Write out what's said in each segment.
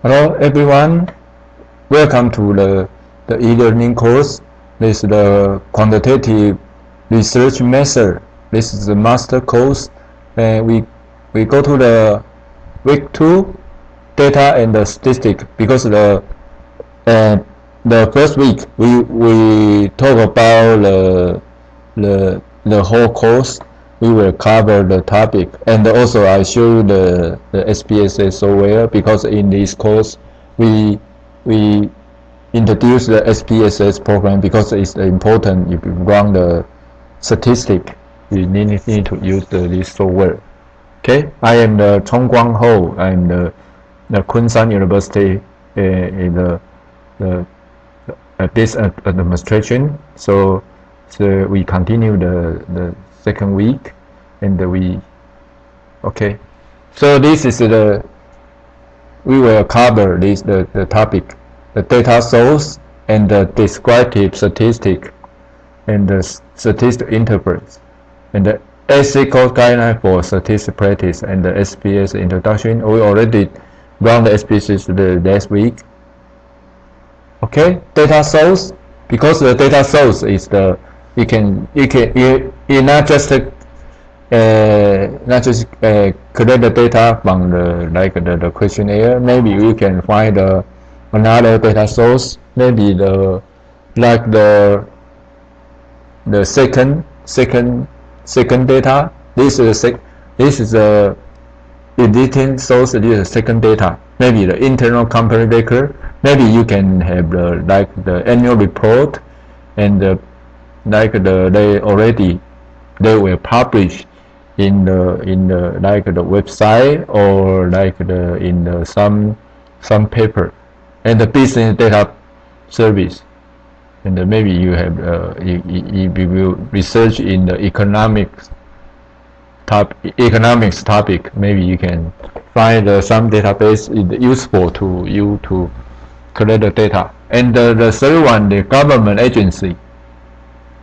Hello everyone, welcome to the e-learning course. This is the quantitative research method. This is the master course, and we go to the week 2 data and the statistic, because the first week we talk about the whole course. We will cover the topic, and also I show you the Spss software, because in this course we introduce the Spss program because it's important. If you run the statistic, you need to use this software. Okay, I am the Ho. I am the Kunshan University in the business administration. So we continue the second week, and okay. So this is we will cover the topic, the data source and the descriptive statistic and the statistic interpret, and the ethical guideline for statistic practice, and the Spss introduction. We already run the Spss the last week. Okay, data source, because the data source is you not just collect the data from the questionnaire. Maybe you can find another data source, maybe the second data. This is a editing source. This is second data. Maybe the internal company record. Maybe you can have the annual report, and they will publish in the website, or in some paper, and the business data service. And maybe you have you will research in the economics topic. Maybe you can find some database is useful to you to collect the data. And the third one, the government agency,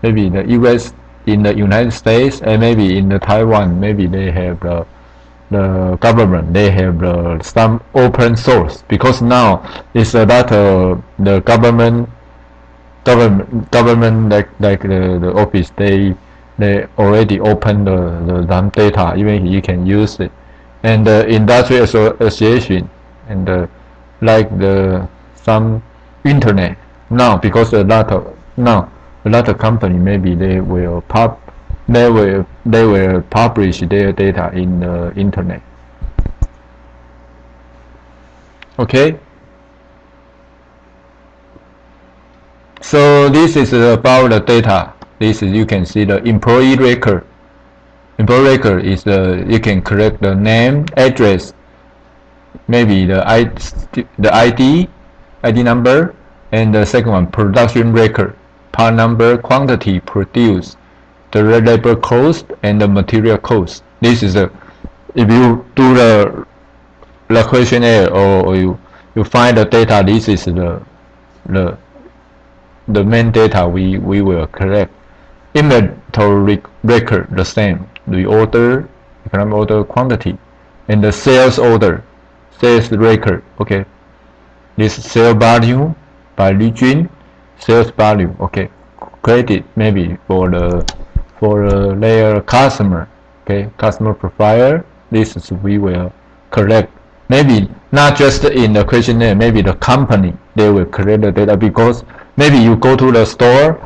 maybe the US, in the United States, and maybe in the Taiwan, maybe they have the government, they have some open source, because now it's a lot of the government like the office, they already open the data, even you can use it. And the industry association, and some internet now, because a lot of company, maybe they will publish their data in the internet. Okay, so this is about the data. This is, you can see the employee record. Employee record is you can collect the name, address, maybe the ID number, and the second one, production record, part number, quantity produced, the labor cost, and the material cost. This is if you do the questionnaire, or you find the data, this is the main data we will collect. Inventory record, the same, the order, economic order, quantity, and the sales order, sales record. Okay, this sales value by region, sales value. Okay, credit maybe for their customer. Okay, customer profile. This is we will collect. Maybe not just in the questionnaire, maybe the company, they will collect the data, because maybe you go to the store,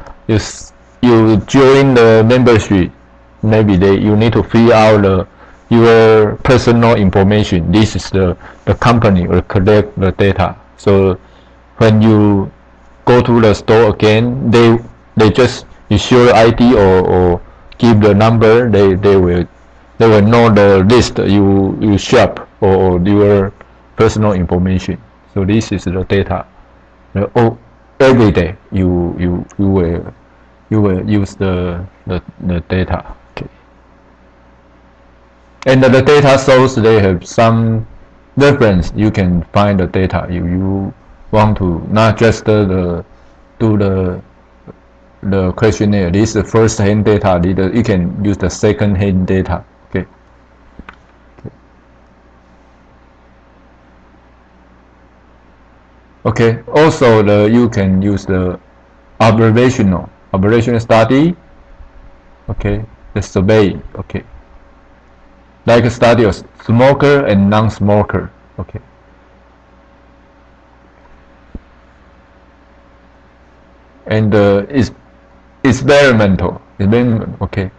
you join the membership, maybe you need to fill out your personal information. This is the company will collect the data. So when you go to the store again, they just, you show your ID or give the number, they will know the list you shop, or your personal information. So this is the data. Every day you will use the data. Okay. And the data source, they have some reference. You can find the data. You want to not just do the questionnaire. This is first-hand data. You can use the second-hand data. Okay. Okay. Also, you can use the observational study. Okay. The survey. Okay. Like a study of smoker and non-smoker. Okay. And experimental. Okay.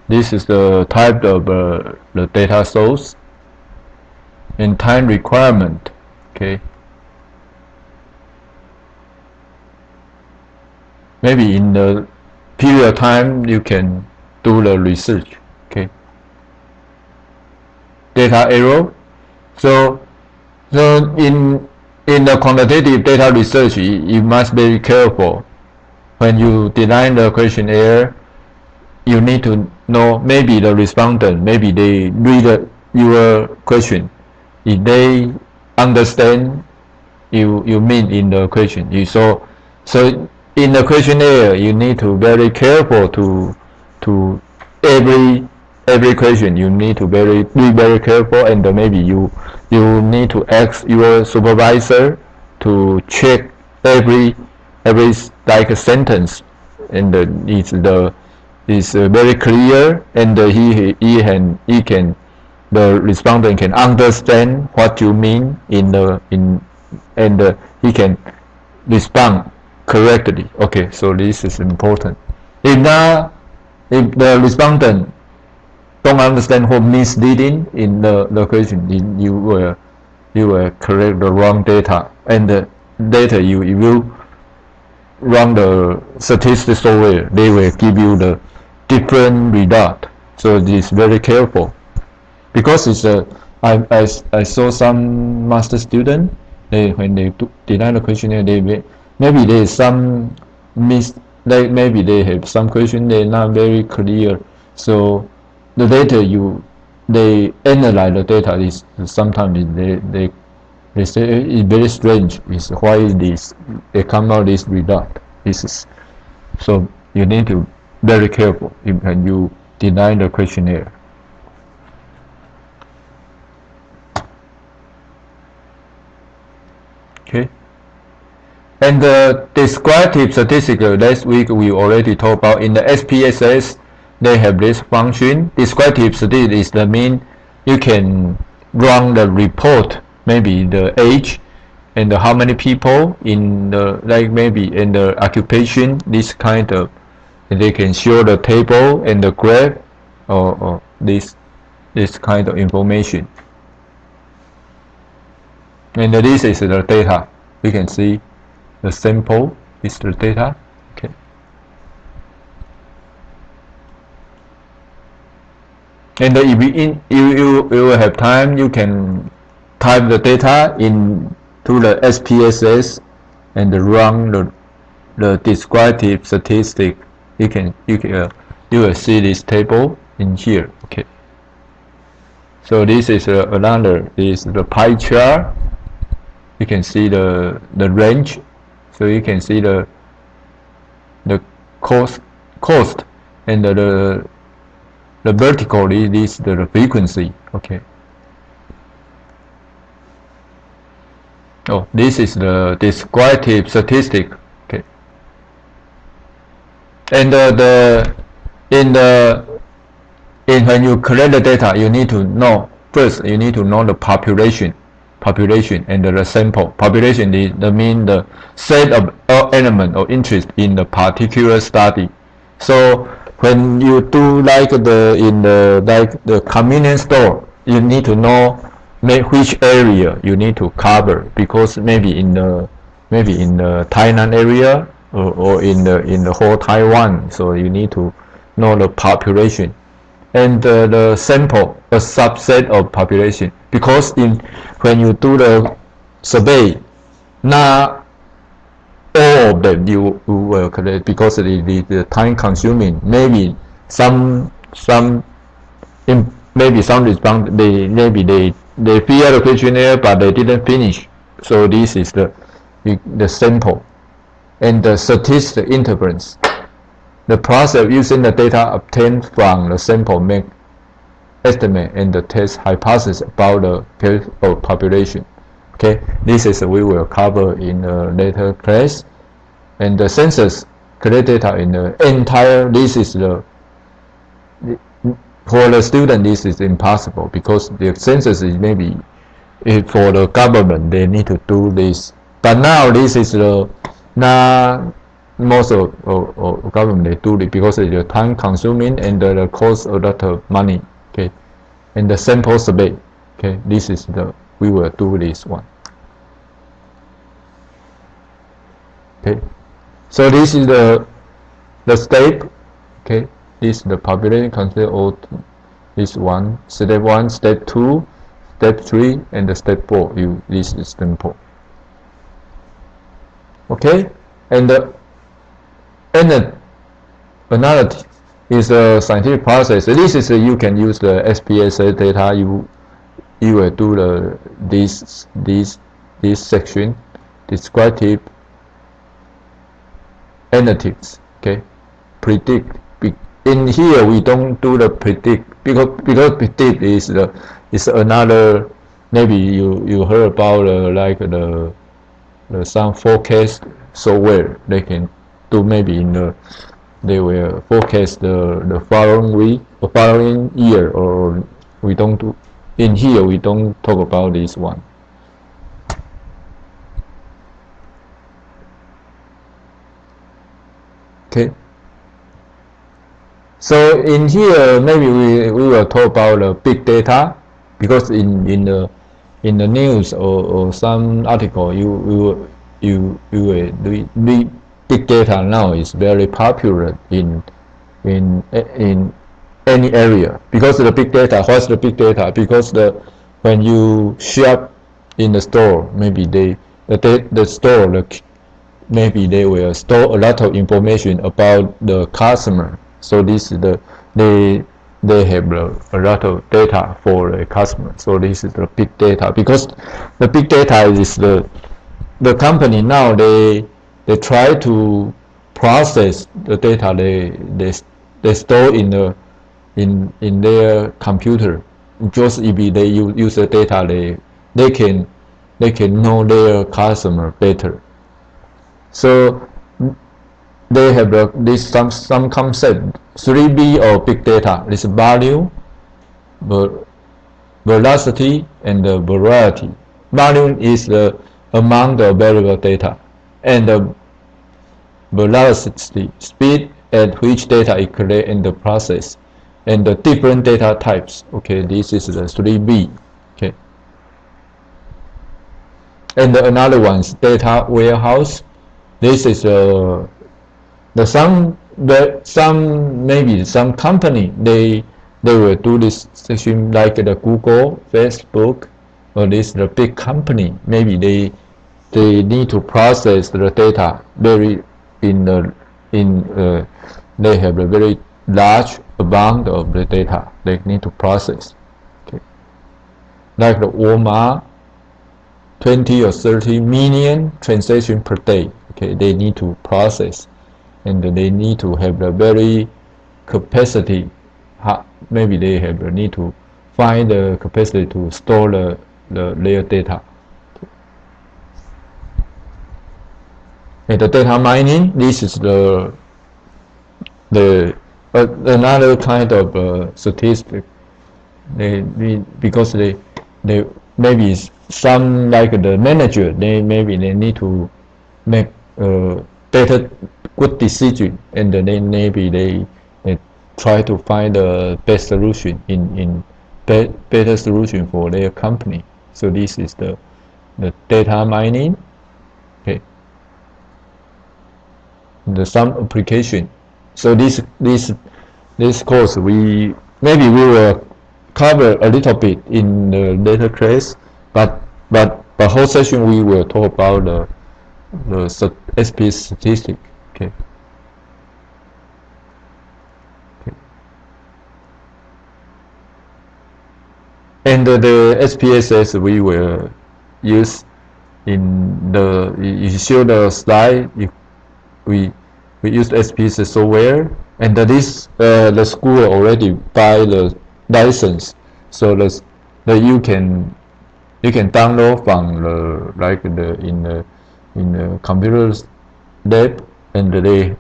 This is the type of the data source and time requirement. Okay. Maybe in the period of time you can do the research. Okay. Data error. So in the quantitative data research, you must be very careful. When you design the questionnaire, you need to know maybe the respondent, maybe they read your question. If they understand you mean in the question, so in the questionnaire you need to be very careful to every question. You need to be very careful, and maybe you need to ask your supervisor to check every like a sentence, and it's very clear, and he can the respondent can understand what you mean and he can respond correctly. Okay, so this is important. If the respondent don't understand what misleading in the question, you will correct the wrong data, and the data you will run the statistics software, they will give you the different result. So it is very careful, because it's I saw some master student, when they design the questionnaire, maybe there is some maybe they have some question they're not very clear. So the data they analyze the data is sometimes they say it's very strange. It's why they come out this result. This is so you need to be very careful when you design the questionnaire. Okay. And the descriptive statistic, last week we already talked about. In the SPSS, they have this function. Descriptive statistic is the mean you can run the report, maybe the age and how many people in the, like maybe in the occupation, this kind of, and they can show the table and the graph or this kind of information. And this is the data. You can see the sample is the data. Okay. And if you will have time, you can type the data into the SPSS and run the descriptive statistic. You will see this table in here. Okay. So this is another. This is the pie chart. You can see the range, so you can see the cost and the vertically this the frequency. Okay. Oh, this is the descriptive statistic. Okay. And when you collect the data, you need to know first. You need to know the population and the sample. Population is the set of element or interest in the particular study. So when you do like the convenience store, you need to know which area you need to cover, because maybe in the Tainan area or in the whole Taiwan. So you need to know the population and the sample, a subset of population, because when you do the survey, not all of them you will collect, because the time consuming. Maybe some respond, they fill the questionnaire but they didn't finish. So this is the sample and the statistic interference. The process of using the data obtained from the sample make estimate and the test hypothesis about the population. Okay, this is we will cover in a later class. And the census collect data in the entire. This is the for the student. This is impossible because the census is maybe for the government they need to do this. But now this is the now most of government they do it because it's the time consuming and the cost a lot of money. Okay, and the sample survey. Okay, this is the we will do this one. Okay, so this is the step. Okay, this is the population consider all this one, step 2, step 3, and the step 4. This is simple. Okay, and another is a scientific process. This is you can use the Spss data. You will do this section, descriptive analytics. Okay, predict. In here we don't do the predict because predict is another. Maybe you heard about like the some forecast software they can do. Maybe they will forecast the following week or following year, or we don't do. In here we don't talk about this one. Okay. So in here maybe we will talk about big data because in the news or some article you will read big data now is very popular in any area because the big data. What's the big data? Because when you shop in the store, maybe the store maybe they will store a lot of information about the customer. So this is they have a lot of data for the customer. So this is the big data because the big data is the company now they try to process the data they store in their computer. Just if they use the data, they can know their customer better. So they have this some concept 3B of big data. This value, velocity, and the variety. Value is the amount of variable data, and the velocity, speed at which data is collected in the process, and the different data types. Okay, this is the 3B. Okay, and another one is data warehouse. This is maybe some company they will do this section like the Google, Facebook, or the big company. Maybe they need to process the data very they have a very large amount of the data they need to process. Okay, like the Walmart, 20 or 30 million transactions per day. Okay, they need to process, and they need to have the very capacity. Maybe they need to find the capacity to store their data. And the data mining. This is another kind of statistic. Because they maybe some like the manager. They need to make better good decision, and then maybe they try to find the best solution better solution for their company. So this is the data mining. Okay, some application. So this course we will cover a little bit in the later class, but the whole session we will talk about the Spss statistic. Okay. And the SPSS we will use in you show the slide. We use Spss software, and the school already buy license, so that you can download from in the computer lab, and they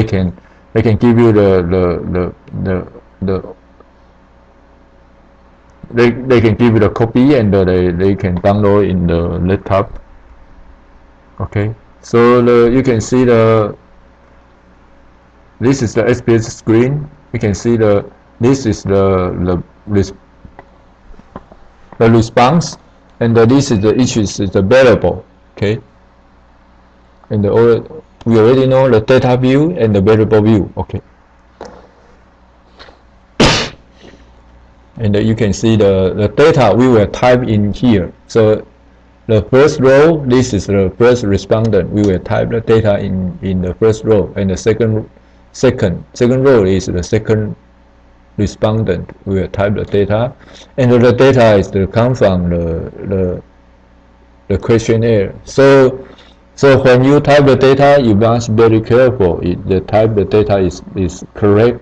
can give you they can give you the copy, and they can download in the laptop. Okay, so you can see this is the Spss screen. You can see this is the response, and this is each is the variable. Okay, and we already know the data view and the variable view. Okay, and you can see the data we will type in here. So the first row, this is the first respondent. We will type the data in the first row, and the second row is the second respondent. We will type the data, and the data is to come from the questionnaire. So when you type the data, you must be very careful. The type the data is correct.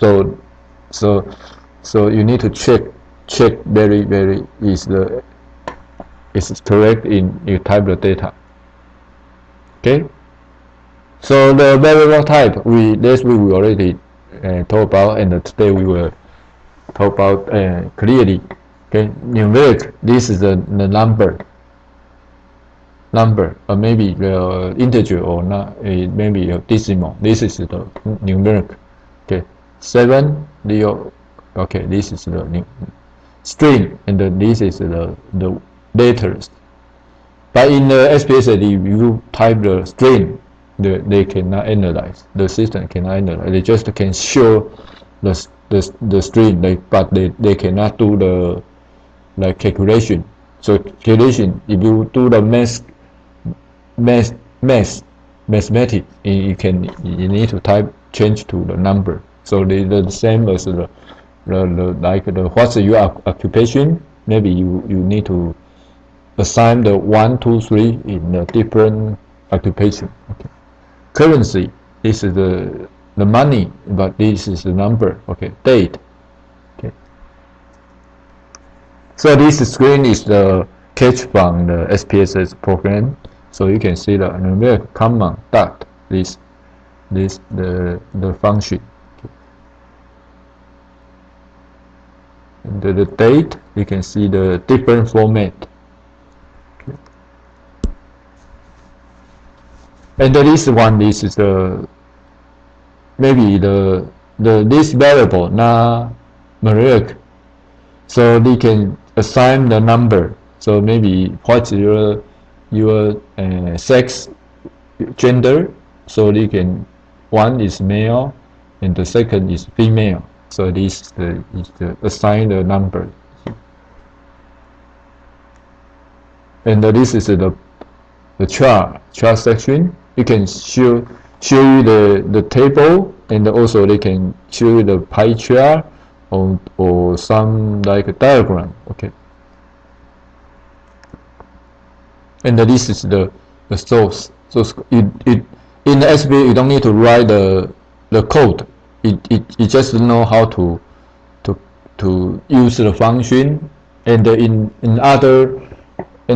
So you need to check very is correct in you type the data. Okay. So the variable type we already talk about, and today we will talk about clearly. Okay, numeric. This is the number, or maybe the integer, or not, maybe a decimal. This is the numeric. Okay, 7. Okay, this is the string, and this is the letters. But in the Spss, if you type the string, they cannot analyze. The system cannot analyze. They just can show the string, but they cannot do the calculation. So calculation, if you do the mathematics, you need to change to the number. So the same as what's your occupation? Maybe you need to assign the 1, 2, 3 in a different occupation. Okay. Currency, this is the money, but this is the number. Okay. Date. Okay. So this screen is the catch from the Spss program. So you can see the numeric command dot the function. And the date, you can see the different format. Okay. And this one, this is maybe this variable numeric. So they can assign the number. So maybe what's your sex, gender. So they can, one is male and the second is female. So this is the assign the number. And this is the chart section. You can show you the table, and also they can show you the pie chart or some like a diagram. Okay. And this is the source. So in the Spss, you don't need to write the code. You just know how to use the function, and in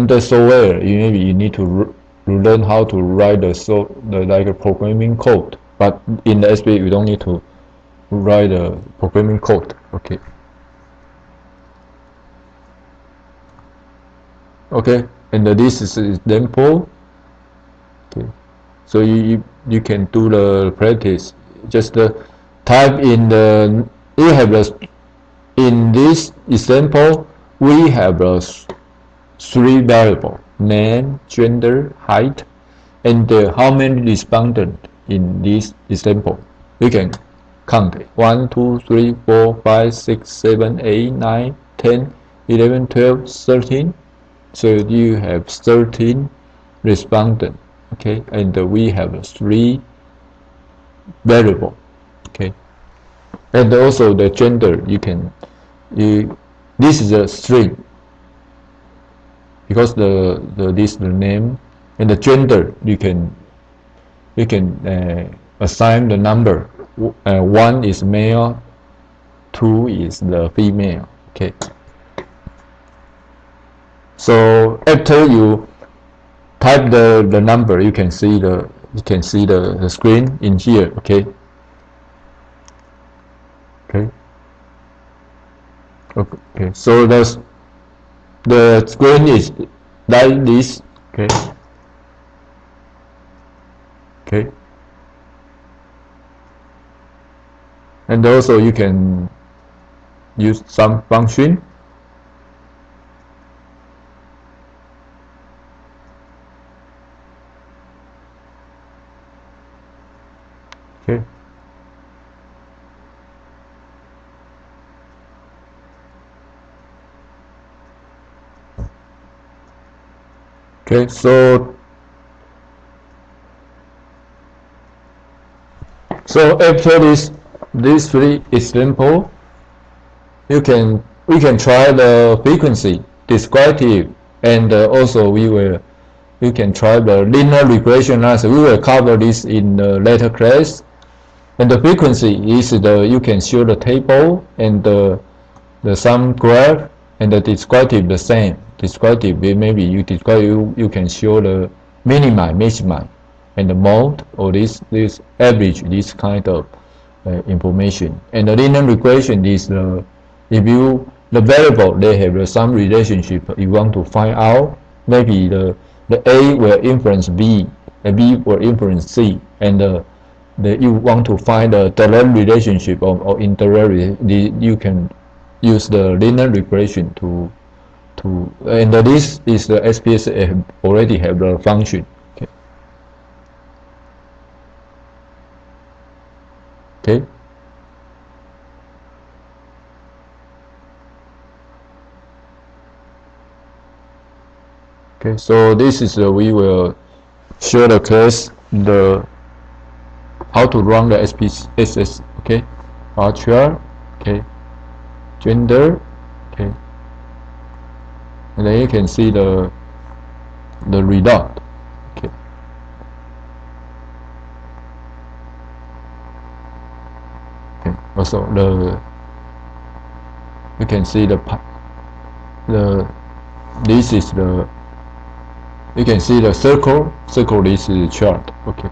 the software, maybe you need to learn how to write like a programming code. But in the Spss, you don't need to write the programming code. Okay. Okay, and this is an example. Okay, so you can do the practice. Just type in in this example we have 3 variables: name, gender, height, and how many respondents in this example. We can count 1, 2, 3, 4, 5, 6, 7, 8, 9, 10, 11, 12, 13. So you have 13 respondents. Okay, and we have 3 variables. Okay, and also the gender, this is a string, because this is the name, and the gender you can assign the number. 1 is male, 2 is the female. Okay. So after you type the number, you can see the screen in here. Okay. Okay. So the screen is like this. Okay. And also you can use some function. Okay. Okay, so after this three example, we can try the frequency, descriptive, and also we can try the linear regression analysis. We will cover this in the later class. And the frequency is you can show the table and the sum graph, and the descriptive the same. Descriptive, maybe you can show the minima, maxima, and the mode, or this average, this kind of information. And the linear regression is if the variable they have some relationship you want to find out, maybe the A will influence B, the B will influence C, and you want to find the direct relationship or indirect, you can use the linear regression to and this is the SPS already have the function. Okay. Okay, so this is we will show the class how to run the SPSS. Okay, archer. Okay, gender. Okay, and then you can see the result. Okay. Okay. Also you can see this is you can see the circle this is the chart. Okay.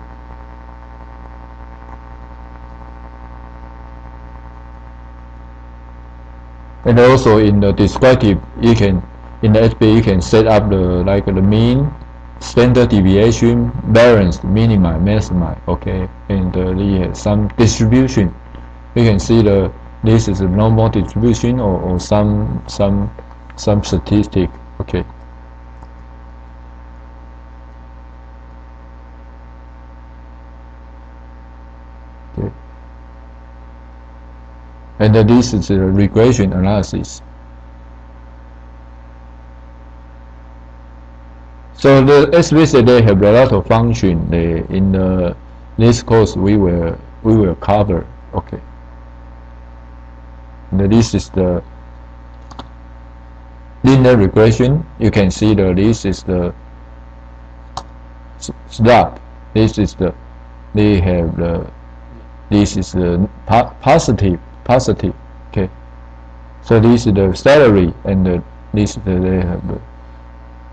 And also in the descriptive, in the SP you can set up the mean, standard deviation, variance, minima, maxima. Okay, and some distribution. You can see this is a normal distribution or some statistic. Okay. And this is a regression analysis. So the SPSS they have a lot of function. In this course we will cover. Okay. And this is the linear regression. You can see this is the slab. This is this is the positive. Okay, so this is the salary, and this they have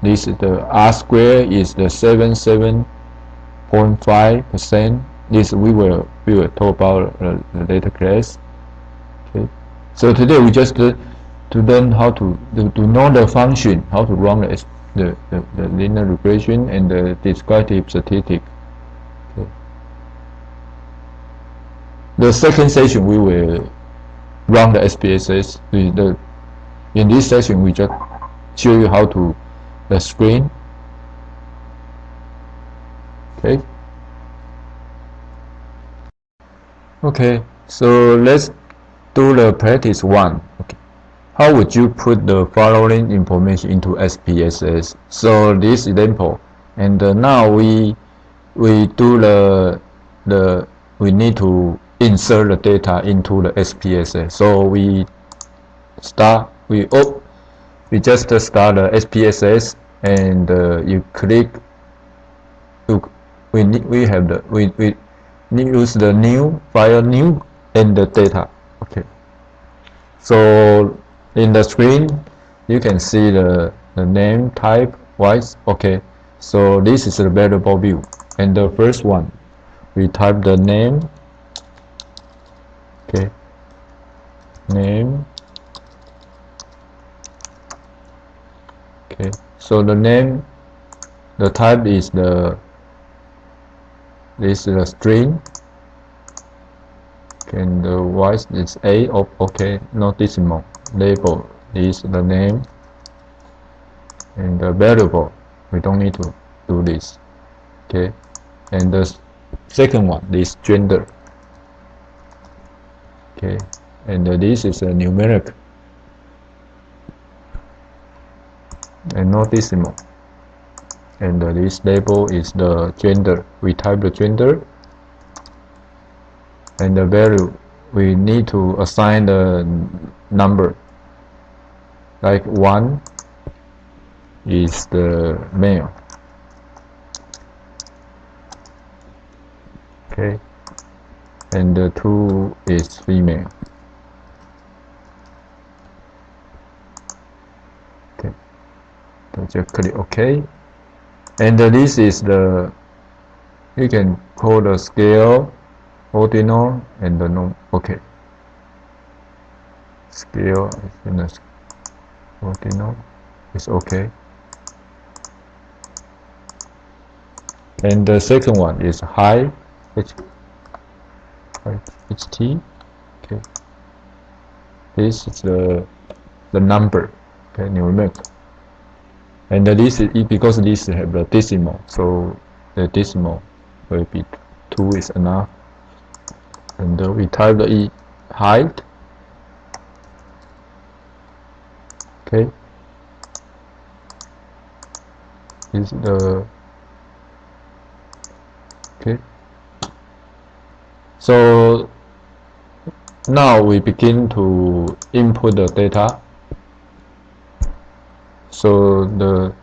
this is the R square is the 77.5%. This we will talk about the later class. Okay, so today we just to learn how to know the function, how to run the linear regression and the descriptive statistic. Okay. The second session we will run the SPSS. In this session we just show you how to the screen. Okay, so let's do the practice 1. Okay, how would you put the following information into SPSS? So this example, and now we do we need to insert the data into the SPSS. So we just start the SPSS, and you click. We use the new file, new, and the data. Okay. So in the screen, you can see the name type wise. Okay, so this is the variable view, and the first one, we type the name. Okay, name. Okay, so the name, the type is this is the string. Okay, and the wise is A of, okay, no decimal. Label is the name, and the variable, we don't need to do this. Okay, and the second one is gender. Okay, and this is a numeric and no decimal, and this label is the gender. We type the gender, and the value, we need to assign the number, like 1 is the male. Okay, and the 2 is female. Okay, so just click OK, and this is the, you can call the scale, ordinal, and the norm. Okay, scale is in the ordinal is okay, and the second one is height, ht. Okay, this is the number. Okay, numeric, and this is because this have the decimal, so the decimal will be 2 is enough, and we type the height. Okay, is the, okay, so now we begin to input the data. So the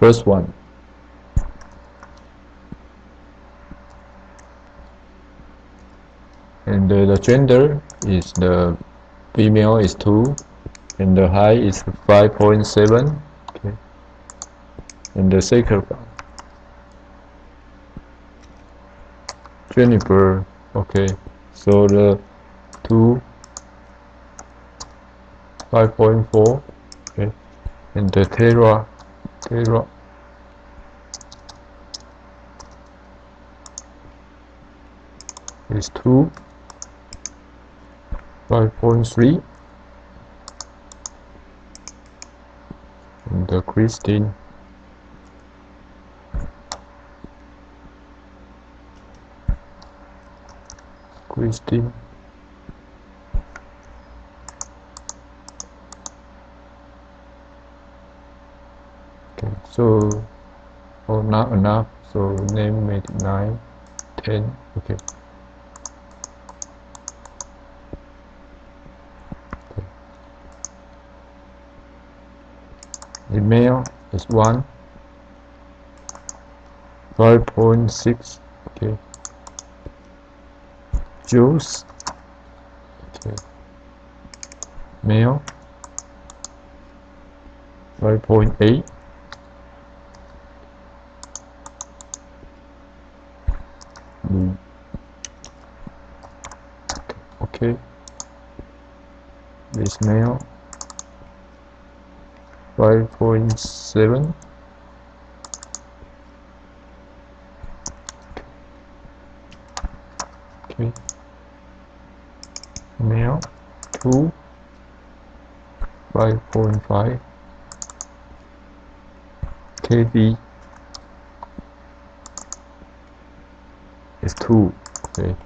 first one, and the gender is the female is 2, and the height is 5.7. Okay, and the second one, Jennifer. Okay, so the 2, 5.4. Okay, and the Tara is 2, 5.3, and the Christine okay, so not enough, so name made 9, 10. Okay, the male is 1, 5.6. Okay, Juice. Okay, male 5.8. Okay, this male 5.7. Okay, male 2, 5.5. KB is 2. Okay,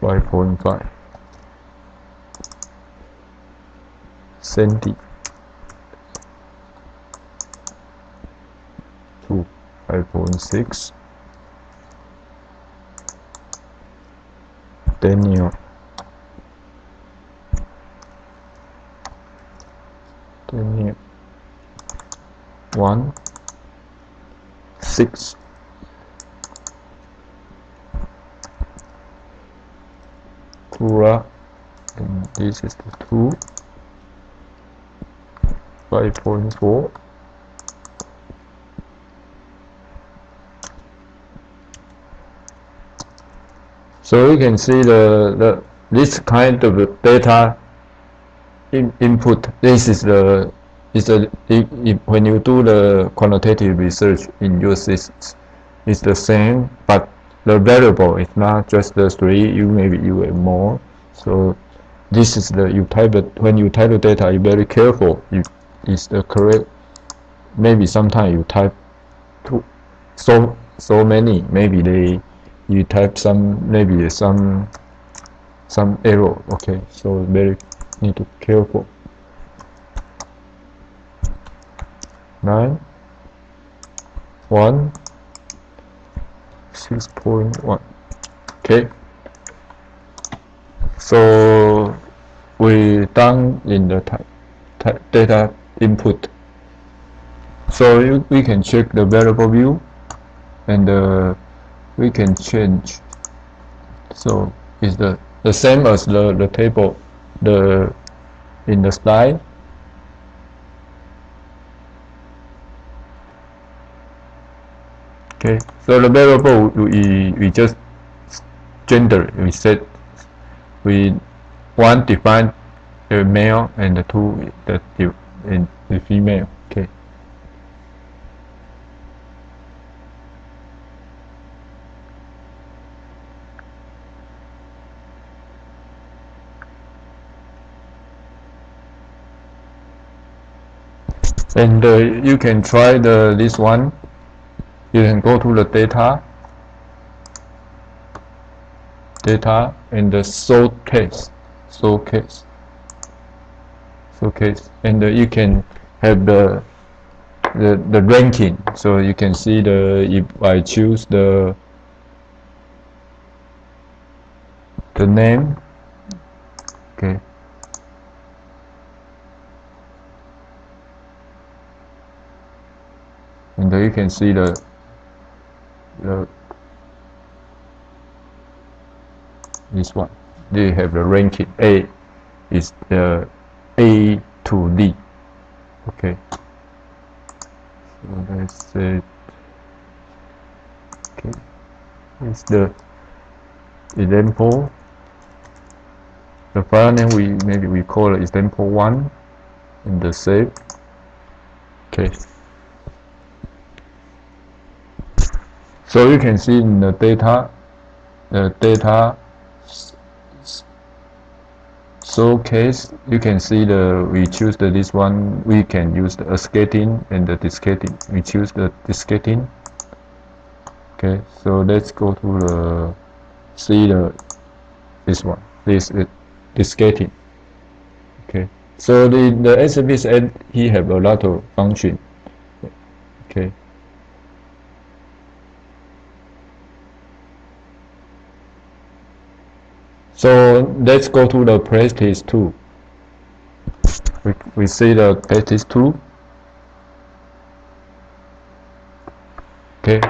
5.5. Sandy 2, 5.6. Daniel 1, 6. Kura and this is the 2, 5.4. So you can see this kind of data input. This is when you do the quantitative research in your systems, it's the same, but the variable is not just the 3. Maybe you have more. So this is when you type the data, you're very careful. It's the correct. Maybe sometimes you type so many. Maybe you type some error. Okay, so very need to be careful. 9, 1, 6.1. Okay, so we done in the data input. So we can check the variable view, and we can change. So it's the same as the table in the slide. Okay, so the variable we just gender, we set, one define the male and the 2 the female. Okay, and you can try this one. You can go to the data and the sort case, and you can have the ranking. So you can see if I choose the name. Okay, and you can see this one. They have the ranking. A is the A to D. Okay, so let's say, okay, it's the example. The file name maybe we call it example 1 in the save. Okay, so you can see in the data showcase, you can see we choose this one. We can use the escalating and the descalating. We choose the descalating. Okay, so let's go to this one. This is descalating. Okay, so the SPSS, he have a lot of function. Okay. So let's go to the practice 2. We see the practice 2. Okay.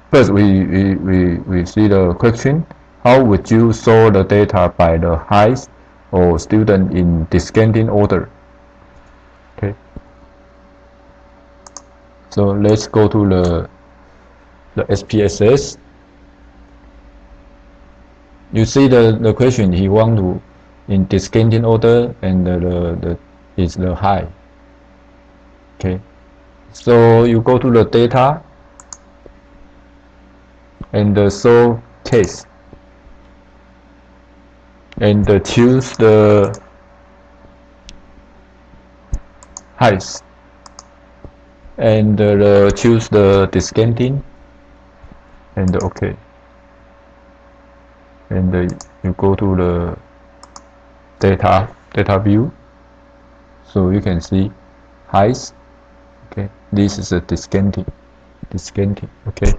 First, we see the question. How would you sort the data by the height or student in descending order? Okay. So let's go to the SPSS. You see the question, he want to in descending order, and is the high. Okay, so you go to the data and the show case, and choose the height, and choose the descending, and okay. And you go to the data view, so you can see height. Okay, this is a descending. Okay, okay.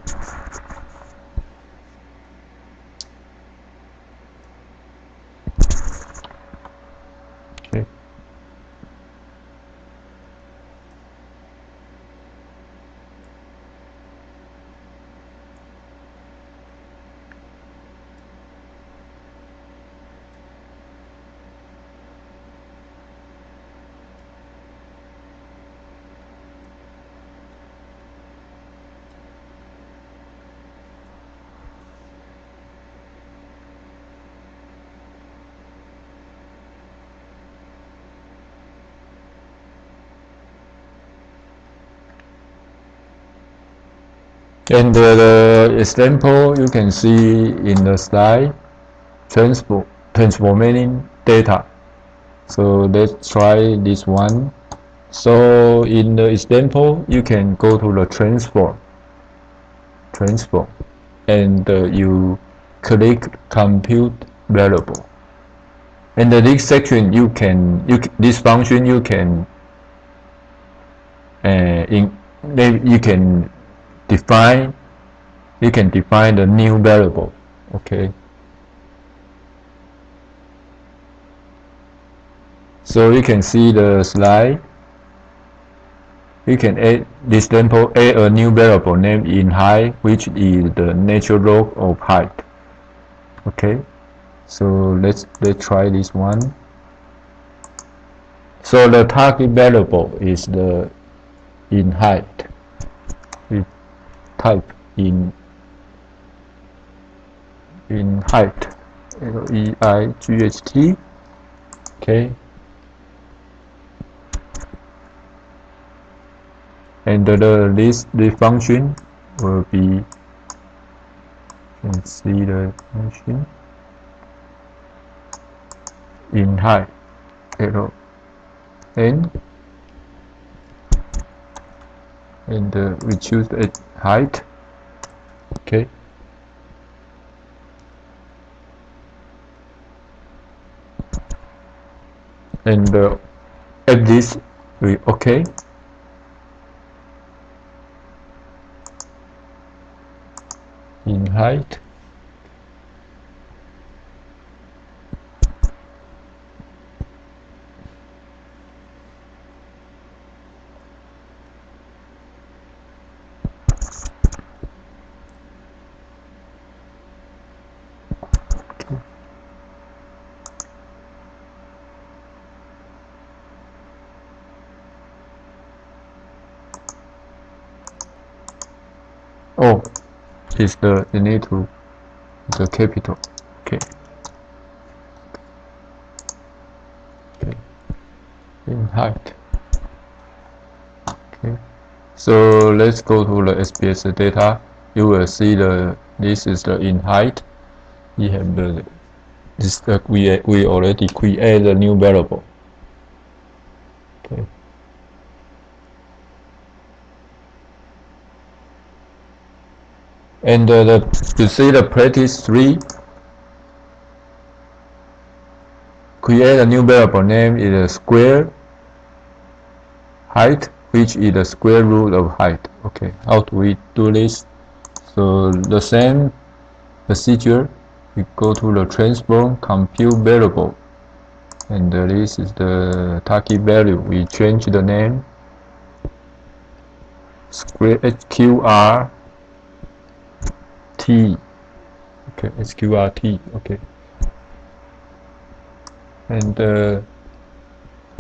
And the example you can see in the slide, transforming data. So let's try this one. So in the example, you can go to the transform, and you click compute variable. And this section this function you can define the new variable. Okay. So you can see the slide. You can add this example, add a new variable named in height, which is the natural log of height. Okay. So let's try this one. So the target variable is the in height. We type in height, L-E-I-G-H-T. Okay. And this function will be, you can see the function in height, L-N, and we choose the height. Okay. And at this we okay. In height. Oh, is the you need to the capital. Okay. Okay. In height. Okay. So let's go to the Spss data. You will see this is the in height. We have we already create a new variable. Okay. And you see the practice 3. Create a new variable name is a square height, which is the square root of height. Okay, how do we do this? So the same procedure. We go to the transform compute variable, and this is the target value. We change the name square SQRT. Okay, SQRT. Okay, and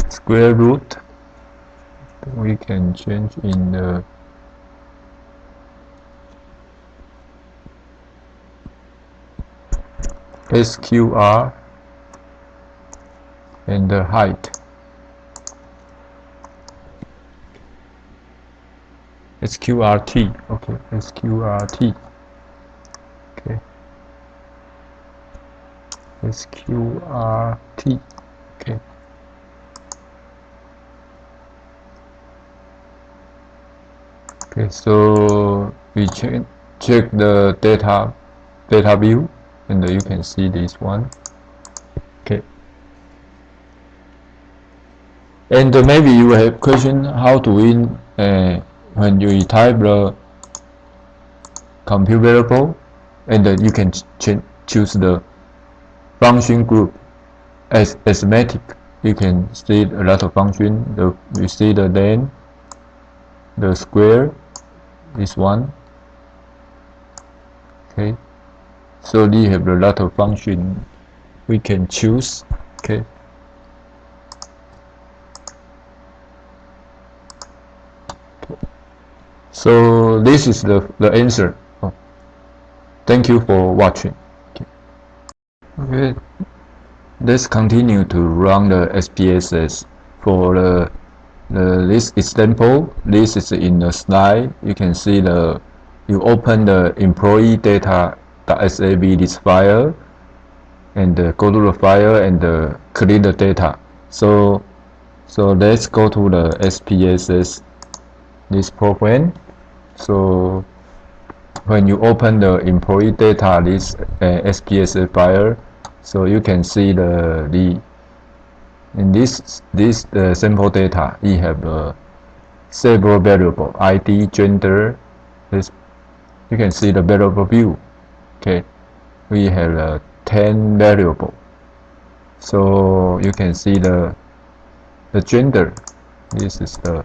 square root we can change in the SQR and the height. SQRT. Okay, SQRT. Okay, SQRT. Okay. Okay, so we check the data view, and you can see this one. Okay. And maybe you have question how to win when you type the compute variable, and you can choose the function group as arithmetic. You can see a lot of function. You see the len, the square, this one. Okay, so we have a lot of function we can choose. Okay. So this is the answer. Oh. Thank you for watching. Okay. Let's continue to run the SPSS for this example. This is in the slide. You can see the you open the employee data.sav this file and go to the file and clean the data. So let's go to the SPSS this program. So when you open the employee data this SPSS file, so you can see in this sample data we have several variable ID, gender. You can see the variable view. Okay, we have 10 variable. So you can see the gender. This is the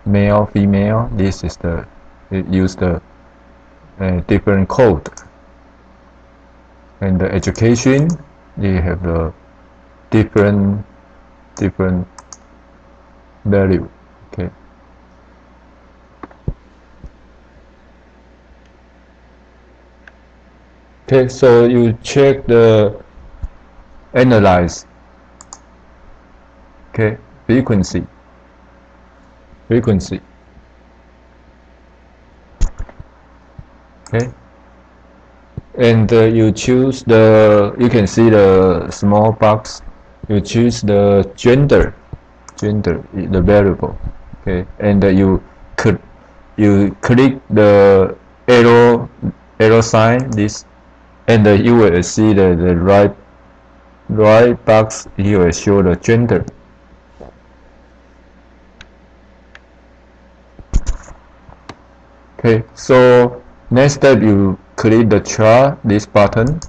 male, female. This is it use the different code. And the education, they have the different value. Okay. Okay, so you check the analyze. Okay, frequency. Okay, and you choose you can see the small box. You choose the gender, the variable. Okay, and you click the arrow sign this, and you will see the right box. Here will show the gender. Okay, so next step, you click the chart, this button,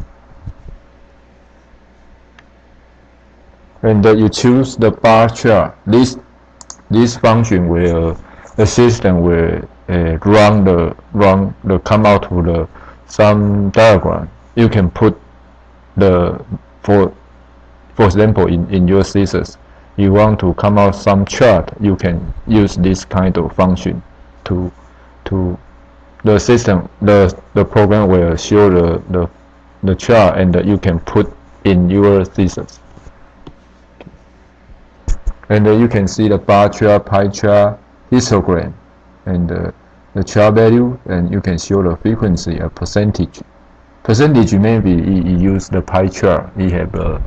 and you choose the bar chart. This function will the system will come out to some diagram. You can put for example in your thesis, you want to come out some chart. You can use this kind of function to the system, the program will show the chart, and you can put in your thesis. And you can see the bar chart, pie chart, histogram, and the chart value, and you can show the frequency, a percentage. Percentage maybe you use the pie chart. We have the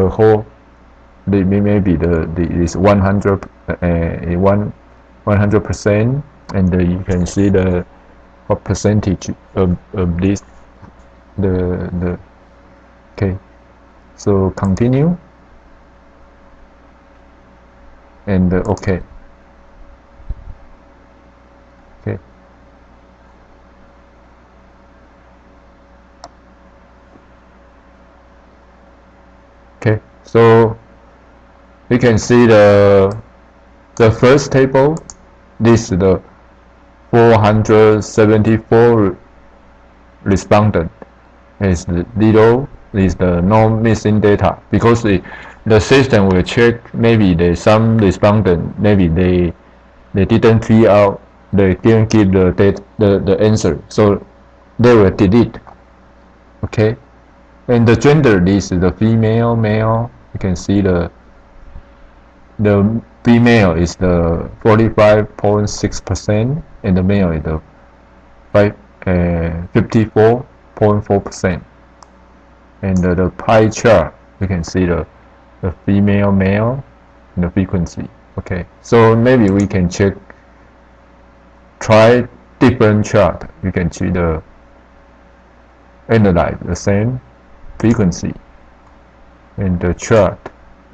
whole, maybe is 100%, and you can see what percentage of this okay. So continue and okay. Okay, so you can see the first table. This is the 474 respondent. Is zero is the no missing data, because the system will check maybe there's some respondent, maybe they didn't fill out, they didn't give the answer, so they will delete. Okay, and the gender, this is the female, male. You can see the female is the 45.6%, and the male is the 54.4%. And the pie chart, you can see the female, male, and the frequency. Okay, so maybe we can try different chart. You can see analyze the same frequency, and the chart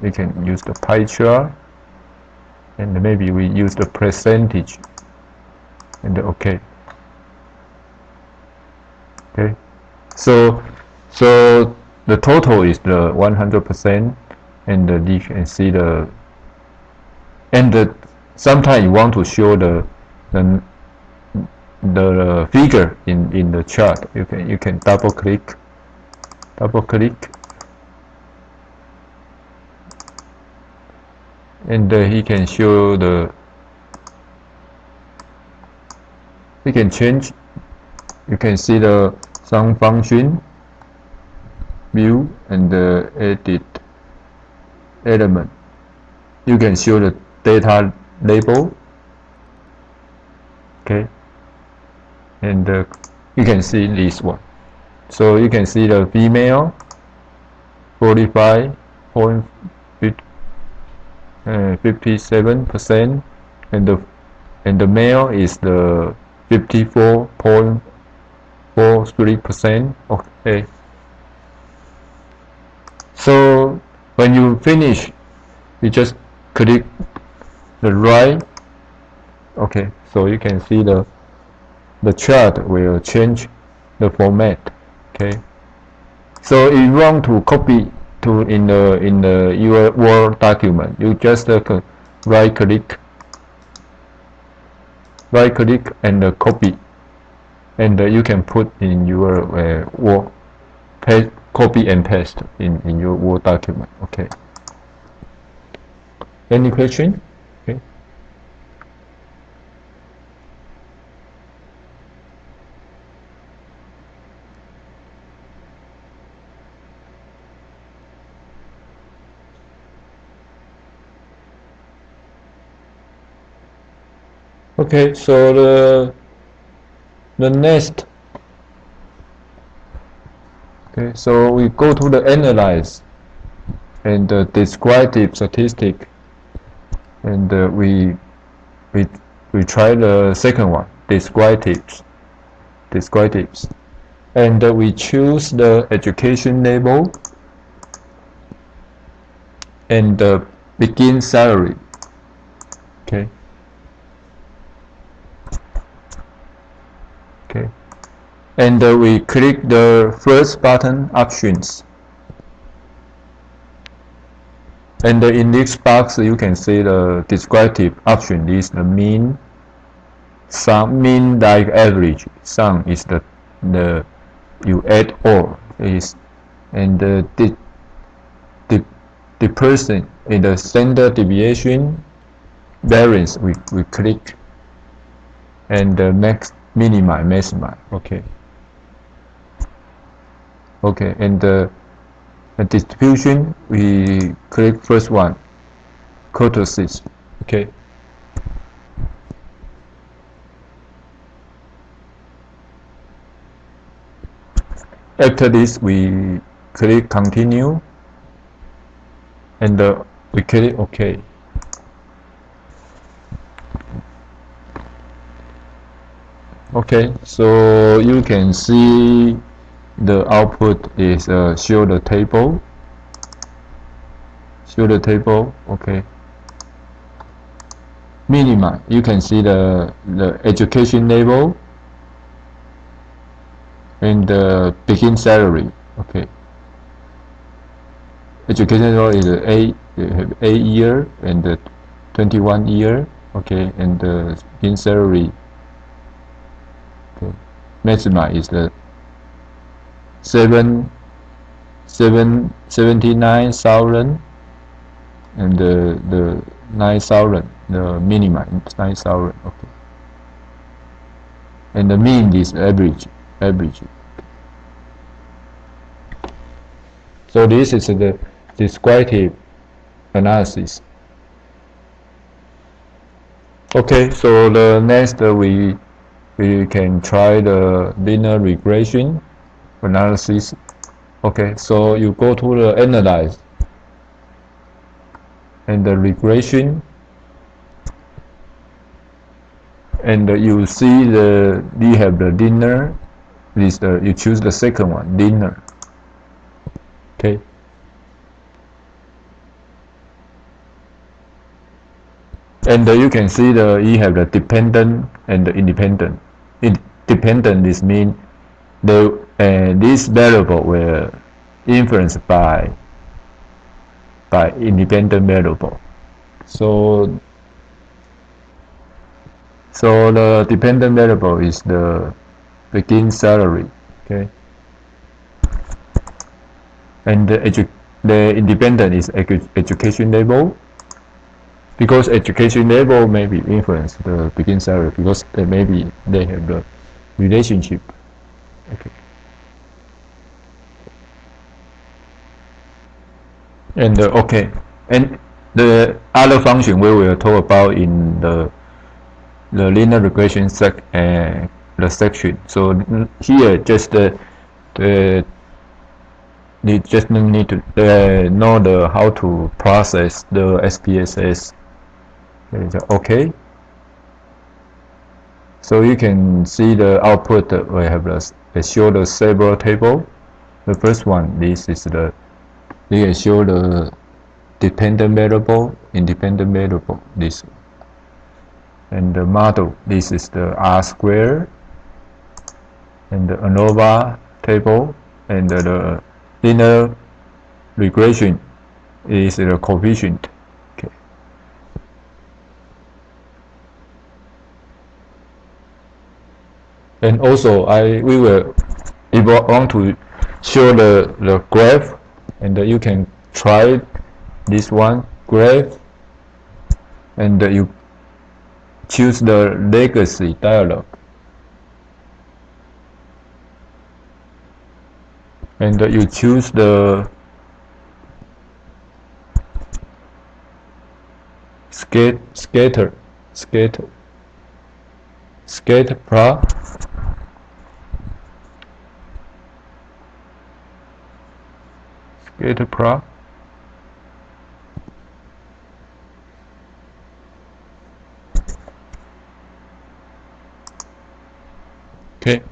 we can use the pie chart, and maybe we use the percentage, and okay. Okay, so the total is the 100%, and you can see sometimes you want to show the figure in the chart. You can double click, and he can show he can change. You can see some function view and edit element. You can show the data label. Okay, and you can see this one. So you can see the female 45.57%, and the male is the 54.43%. Okay. So when you finish, you just click the right. Okay, so you can see the chart will change the format. Okay, so if you want to copy to in your Word document, you just right click and copy, and you can put in your Word, copy and paste in your Word document. Okay. Any question? Okay. Okay, so the next. Okay, so we go to the analyze and the descriptive statistic, and we try the second one, descriptives, and we choose the education level and the begin salary. Okay. Okay, and we click the first button, options, and in this box you can see the descriptive option is the mean, sum, mean like average, sum is the you add all is, and the person in the standard deviation, variance we click, and the max, minimize, maximize. Okay. Okay, and the distribution we click first one, kurtosis. Okay. After this we click continue, and we click OK. Okay, so you can see the output is show the table. Okay. Minimize, you can see the education level and the begin salary. Okay. Education level is A year and the 21 year. Okay, and the begin salary. Okay. Maxima is the 79,000, and the 9,000, the minimum 9,000. Okay, and the mean is average. So this is the descriptive analysis. Okay, so the next we can try the linear regression analysis. Okay, so you go to the analyze and the regression, and you see you have the linear. You choose the second one, linear. Okay. And you can see you have the dependent and the independent. Dependent is mean this variable were influenced by independent variable. So the dependent variable is the begin salary. Okay. And the independent is education level, because education level maybe influence the begin salary, because they have the relationship. Okay. And okay, and the other function we will talk about in the linear regression the section. So here just you just need to know how to process the SPSS. Okay. So you can see the output. We have show the several table. The first one, this is they can show the dependent variable, independent variable. This, and the model. This is the R square, and the ANOVA table, and the linear regression is the coefficient. Okay. And also, we will, if you want to show the graph, and you can try this one graph, and you choose the legacy dialog, and you choose the scatter plot, okay.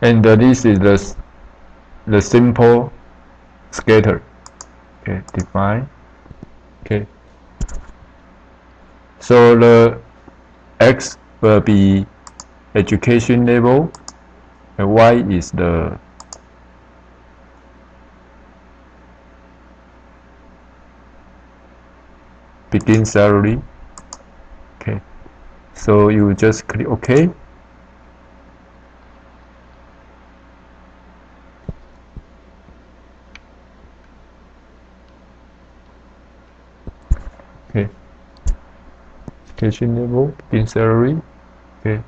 And this is the simple scatter. Okay, define. Okay. So the X will be education level, and Y is the begin salary. Okay. So you just click OK. Okay. Education level, begin salary. Okay.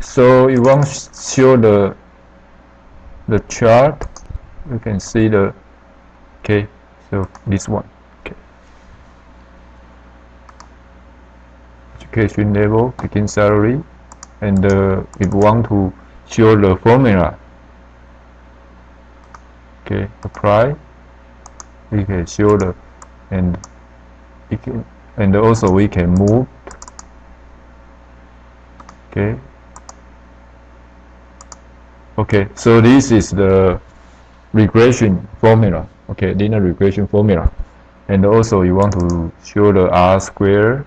So you want to show the chart. You can see the, okay. So this one. Okay. Education level, begin salary, and if you want to show the formula, okay, apply. We can show the, and also we can move. Okay. Okay, so this is the regression formula. Okay, linear regression formula, and also you want to show the R square.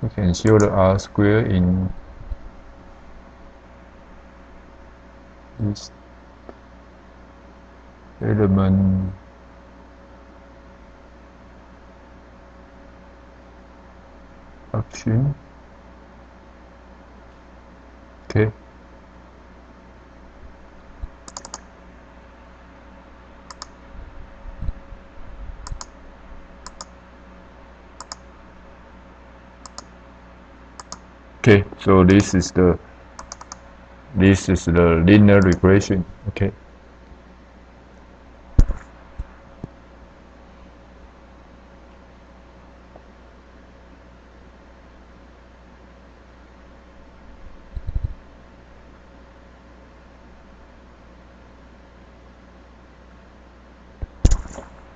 You can show the R square in this element action. Okay. Okay, so this is the linear regression. Okay.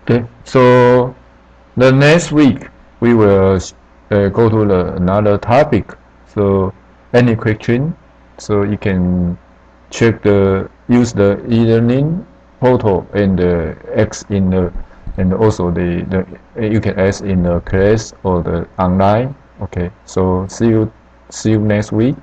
Okay, so the next week we will go to another topic. So any question, so you can check use the e-learning portal and the X in the, and also you can ask in the class or the online. Okay, so see you next week.